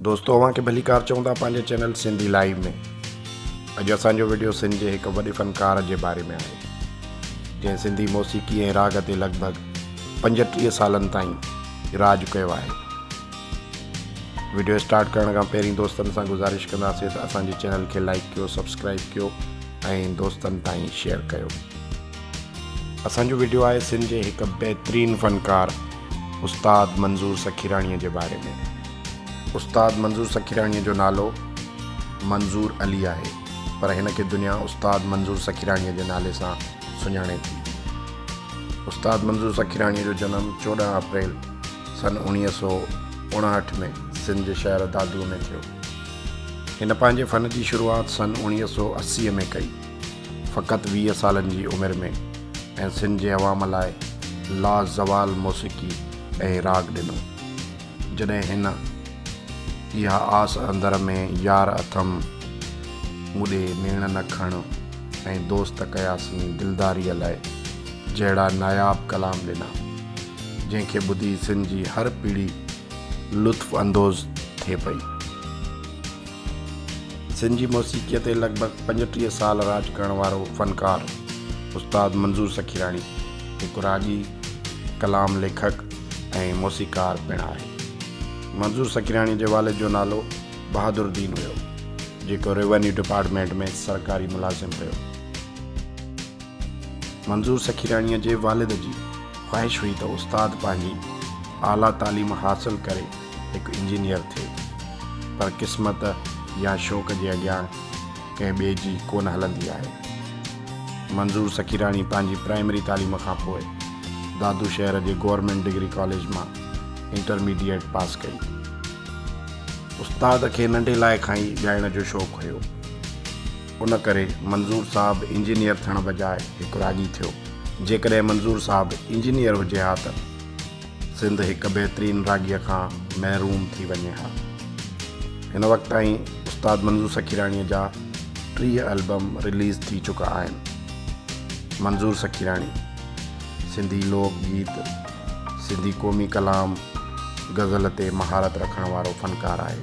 दोस्तों अवां खे भली कार चवंदा पंहिंजे चैनल सिंधी लाइव में। अॼु असांजो वीडियो सिंध जे हिकु वॾे फ़नकार जे बारे में आहे जंहिं सिंधी मौसीक़ी ऐं राग ते लॻभॻि 35 सालनि ताईं राज कयो आहे। वीडियो स्टार्ट करण खां पहिरीं दोस्तनि सां गुज़ारिश कंदासीं त असांजे चैनल खे लाइक कयो, सब्सक्राइब कयो ऐं दोस्तनि ताईं शेयर कयो। असांजो वीडियो आहे सिंध जे हिकु बहितरीनु फ़नकार उस्ताद मंज़ूर सखीराणीअ जे बारे में। उस्ताद मंज़ूर सखीराणीअ जो नालो मंज़ूर अली आहे, पर हिन खे दुनिया उस्ताद मंज़ूर सखीराणीअ जे नाले सां सुञाणे थी। उस्ताद मंज़ूर सखीराणीअ जो जनमु 14 अप्रैल सन 1959 में सिंध जे शहर दादू में थियो। हिन पंहिंजे फ़न जी शुरूआति सन 1980 में कई, फ़क़ति 20 सालनि जी उमिरि में, ऐं सिंध जे अवाम लाइ लाज़वाल मौसीक़ी ऐं राग ॾिनो। जॾहिं हिन इहा आस अंदर में यार अथम मुॾे नेण न खण ऐं दोस्त कयासीं दिलदारीअ लाइ जहिड़ा नायाब कलाम ॾिना, जंहिंखे ॿुधी सिंध जी हर पीढ़ी लुत्फ़ अंदोज़ थिए पई। सिंध जी मौसीक़ीअ ते लॻभॻि 35 साल राज करण वारो फ़नकार उस्ताद मंज़ूर सखीराणी हिकु रागी, कलाम लेखक ऐं मौसीक़ार पिणु आहे। मंज़ूर सखीराणी जे वालिद जो नालो बहादुरदीन हुयो, जेको रेवेन्यू डिपार्टमेंट में सरकारी मुलाज़िम हुयो। मंज़ूर सखीराणीअ जे वालिद जी ख़्वाहिश हुई त उस्ताद पंहिंजी आला तालीम हासिल करे हिकु इंजीनियर थिए, पर क़िस्मत या शौक़ जे अॻियां कंहिं ॿिए जी कोन हलंदी आहे। मंज़ूर सखीराणी पंहिंजी प्राइमरी तालीम खां पोइ दादू शहर जे गवर्नमेंट डिग्री कॉलेज मां इंटरमीडिएट पास कई। उस्ताद खे नंढे लाइ खां ई ॻाइण जो शौक़ु हुयो, उन करे मंज़ूर साहब इंजीनियर थियण बजाए हिकु रागी थियो। जेकॾहिं मंज़ूर साहब इंजीनियर हुजे हा त सिंध हिकु बहितरीनु रागीअ खां महरूम थी वञे हा। हिन वक़्त ताईं उस्ताद मंज़ूर सखीराणीअ जा 30 एल्बम रिलीज़ थी चुका आहिनि। मंज़ूर सखीराणी सिंधी लोक गीत, सिंधी क़ौमी कलाम, गज़ल ते महारत रखण वारो फ़नकार आहे।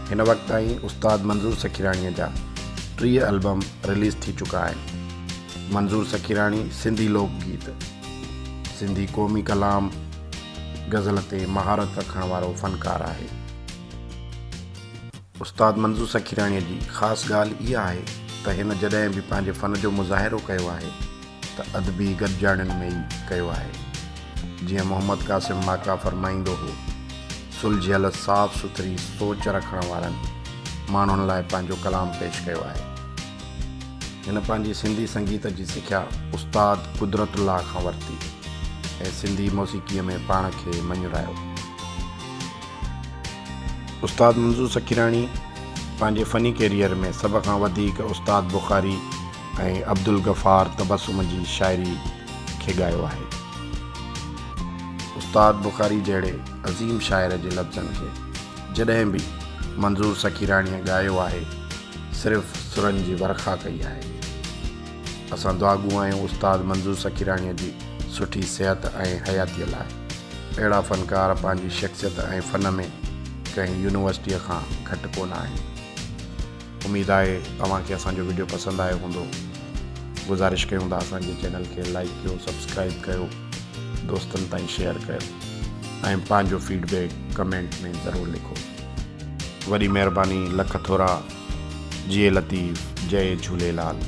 हिन वक़्त ताईं उस्ताद मंज़ूर सखीराणीअ जा 30 एल्बम रिलीज़ थी चुका आहिनि। मंज़ूर सखीराणी सिंधी लोक गीत, सिंधी क़ौमी कलाम, गज़ल ते महारत रखण वारो फ़नकार आहे। उस्ताद मंज़ूर सखीराणीअ जी ख़ासि ॻाल्हि इहा आहे त हिन जॾहिं बि पंहिंजे फ़न जो मुज़ाहिरो कयो आहे त अदबी गॾिजाणियुनि में ई कयो आहे। जीअं मोहम्मद क़ासिम माका फ़रमाईंदो हो, सुलझियल साफ़ सुथरी सोच रखण वारनि माण्हुनि लाइ पंहिंजो कलाम पेश कयो आहे। हिन पंहिंजी सिंधी संगीत जी सिख्या उस्ताद कुदरतुल्लाह खां वरिती ऐं सिंधी मौसीक़ीअ में पाण खे मञरायो। उस्ताद मंज़ूर सखीराणी पंहिंजे फ़नी कैरियर में सभ खां वधीक उस्ताद बुख़ारी ऐं अब्दुल गफ़ार तबस्सुम जी शाइरी खे ॻायो आहे। उस्ताद बुख़ारी जहिड़े अज़ीम शाइर जे लफ़्ज़नि खे जॾहिं बि मंज़ूर सखीराणीअ ॻायो आहे, सिर्फ़ु सुरनि जी वरखा कई आहे। असां दुआगू आहियूं उस्ताद मंज़ूर सखीराणीअ जी सुठी सिहत ऐं हयातीअ लाइ। अहिड़ा फ़नकार पंहिंजी शख़्सियत ऐं फ़न में कंहिं यूनिवर्सिटीअ खां घटि कोन आहिनि। उमेदु आहे तव्हांखे असांजो वीडियो पसंदि आयो हूंदो। गुज़ारिश कयूं था असांजे चैनल खे लाइक कयो, सब्सक्राइब कयो, दोस्तनि ताईं शेयर कयो ऐं पंहिंजो फीडबैक कमेंट में ज़रूरु लिखो। वॾी महिरबानी, लख थोरा। जिए लतीफ़, जय झूलेलाल।